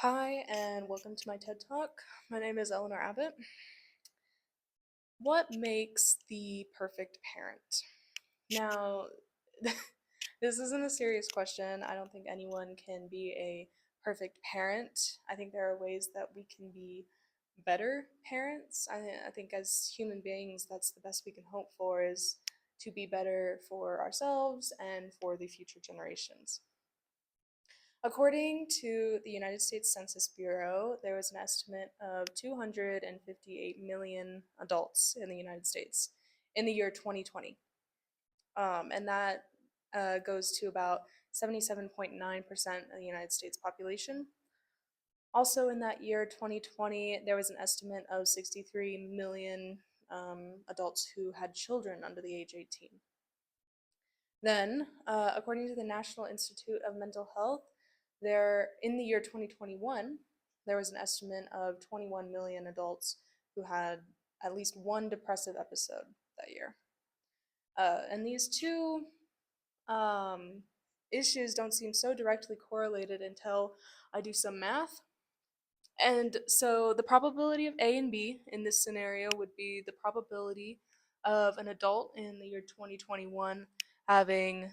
Hi, and welcome to my TED Talk. My name is Eleanor Abbott. What makes the perfect parent? Now, this isn't a serious question. I don't think anyone can be a perfect parent. I think there are ways that we can be better parents. I think as human beings, that's the best we can hope for is to be better for ourselves and for the future generations. According to the United States Census Bureau, there was an estimate of 258 million adults in the United States in the year 2020. And that goes to about 77.9% of the United States population. Also, in that year, 2020, there was an estimate of 63 million adults who had children under the age 18. Then, according to the National Institute of Mental Health, in the year 2021, there was an estimate of 21 million adults who had at least one depressive episode that year. And these two um, issues don't seem so directly correlated until I do some math. And so the probability of A and B in this scenario would be the probability of an adult in the year 2021 having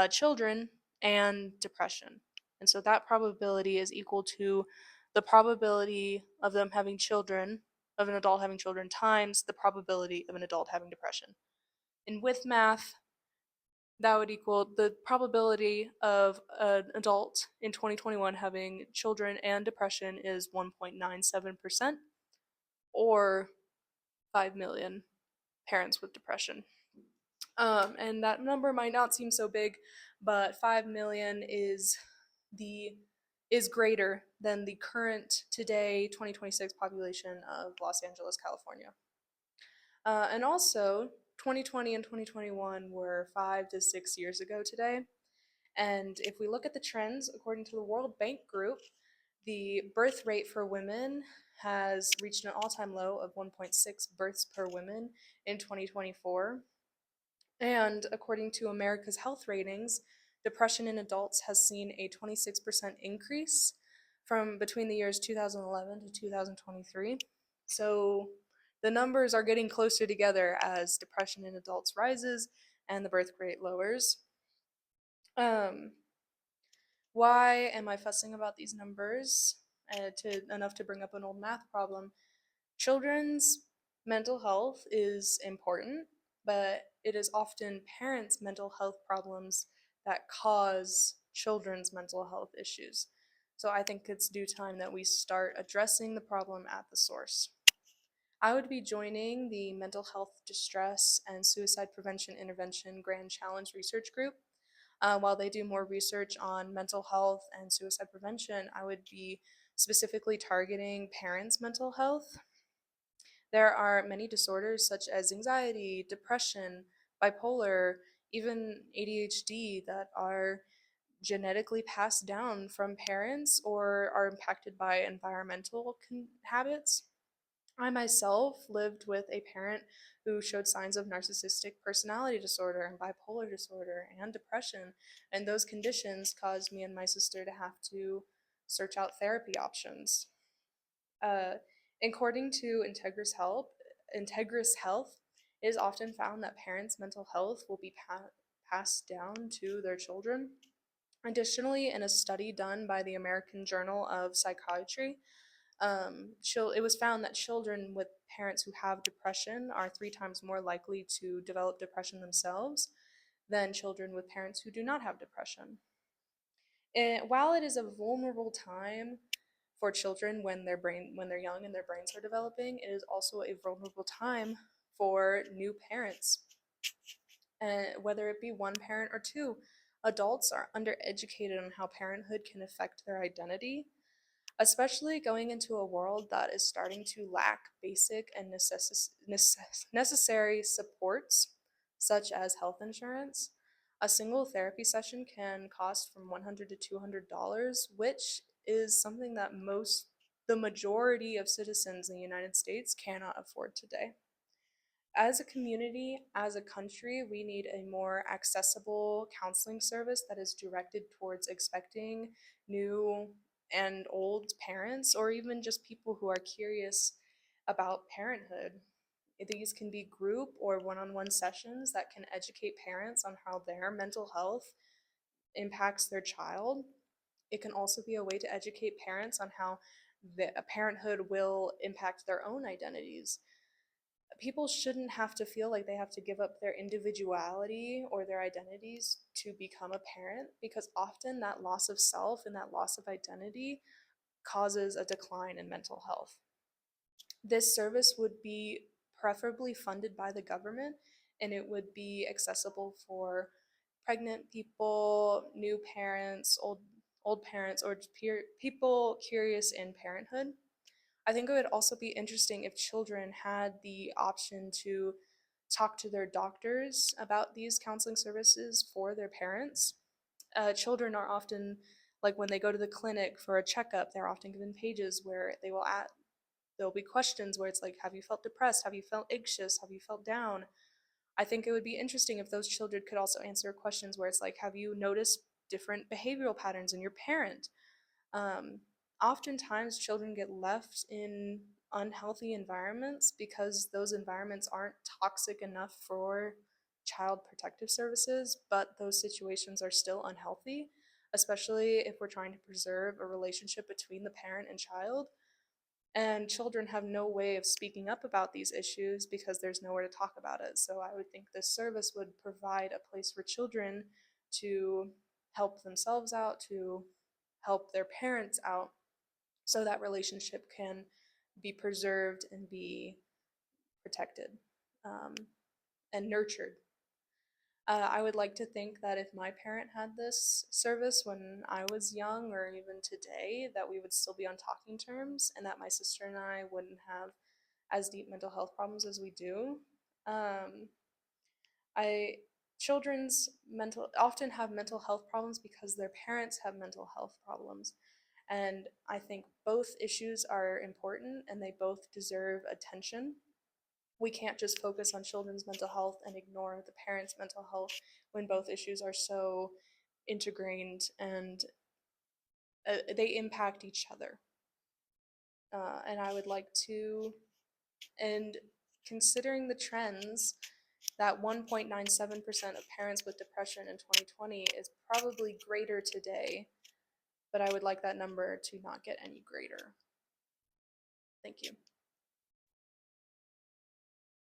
children and depression. And so that probability is equal to the probability of them having children, of an adult having children, times the probability of an adult having depression. And with math, that would equal the probability of an adult in 2021 having children and depression is 1.97%, or 5 million parents with depression. And that number might not seem so big, but 5 million is greater than the current today 2026 population of Los Angeles, California. And also, 2020 and 2021 were 5 to 6 years ago today. And if we look at the trends, according to the World Bank Group, the birth rate for women has reached an all-time low of 1.6 births per woman in 2024. And according to America's Health Ratings, depression in adults has seen a 26% increase from between the years 2011 to 2023. So the numbers are getting closer together as depression in adults rises and the birth rate lowers. Um, why am I fussing about these numbers enough to bring up an old math problem? Children's mental health is important, but it is often parents' mental health problems that cause children's mental health issues. So I think it's due time that we start addressing the problem at the source. I would be joining the Mental Health Distress and Suicide Prevention Intervention Grand Challenge Research Group. While they do more research on mental health and suicide prevention, I would be specifically targeting parents' mental health. There are many disorders such as anxiety, depression, bipolar, even ADHD that are genetically passed down from parents or are impacted by environmental habits. I myself lived with a parent who showed signs of narcissistic personality disorder and bipolar disorder and depression, and those conditions caused me and my sister to have to search out therapy options. Uh, According to Integris Health, it is often found that parents' mental health will be passed down to their children. Additionally, in a study done by the American Journal of Psychiatry, it was found that children with parents who have depression are 3 times more likely to develop depression themselves than children with parents who do not have depression. And while it is a vulnerable time for children when they're young and their brains are developing, it is also a vulnerable time for new parents. And whether it be one parent or two, adults are undereducated on how parenthood can affect their identity, especially going into a world that is starting to lack basic and necessary supports, such as health insurance. A single therapy session can cost from $100 to $200, which is something that the majority of citizens in the United States cannot afford today. As a community, as a country, we need a more accessible counseling service that is directed towards expecting new and old parents, or even just people who are curious about parenthood. These can be group or one-on-one sessions that can educate parents on how their mental health impacts their child. It can also be a way to educate parents on how parenthood will impact their own identities. People shouldn't have to feel like they have to give up their individuality or their identities to become a parent, because often that loss of self and that loss of identity causes a decline in mental health. This service would be preferably funded by the government, and it would be accessible for pregnant people, new parents, old parents, or people curious in parenthood. I think it would also be interesting if children had the option to talk to their doctors about these counseling services for their parents. Children are often, like when they go to the clinic for a checkup, they're often given pages where there'll be questions where it's like, have you felt depressed? Have you felt anxious? Have you felt down? I think it would be interesting if those children could also answer questions where it's like, have you noticed different behavioral patterns in your parent? Um, Oftentimes, children get left in unhealthy environments because those environments aren't toxic enough for child protective services, but those situations are still unhealthy, especially if we're trying to preserve a relationship between the parent and child. And children have no way of speaking up about these issues because there's nowhere to talk about it. So I would think this service would provide a place for children to help themselves out, to help their parents out, so that relationship can be preserved and be protected, um, and nurtured. I would like to think that if my parent had this service when I was young, or even today, that we would still be on talking terms, and that my sister and I wouldn't have as deep mental health problems as we do. Um, I Children's mental often have mental health problems because their parents have mental health problems. And I think both issues are important and they both deserve attention. We can't just focus on children's mental health and ignore the parents' mental health when both issues are so integrated and they impact each other. And I would like to, and considering the trends, that 1.97% of parents with depression in 2020 is probably greater today, but I would like that number to not get any greater. Thank you.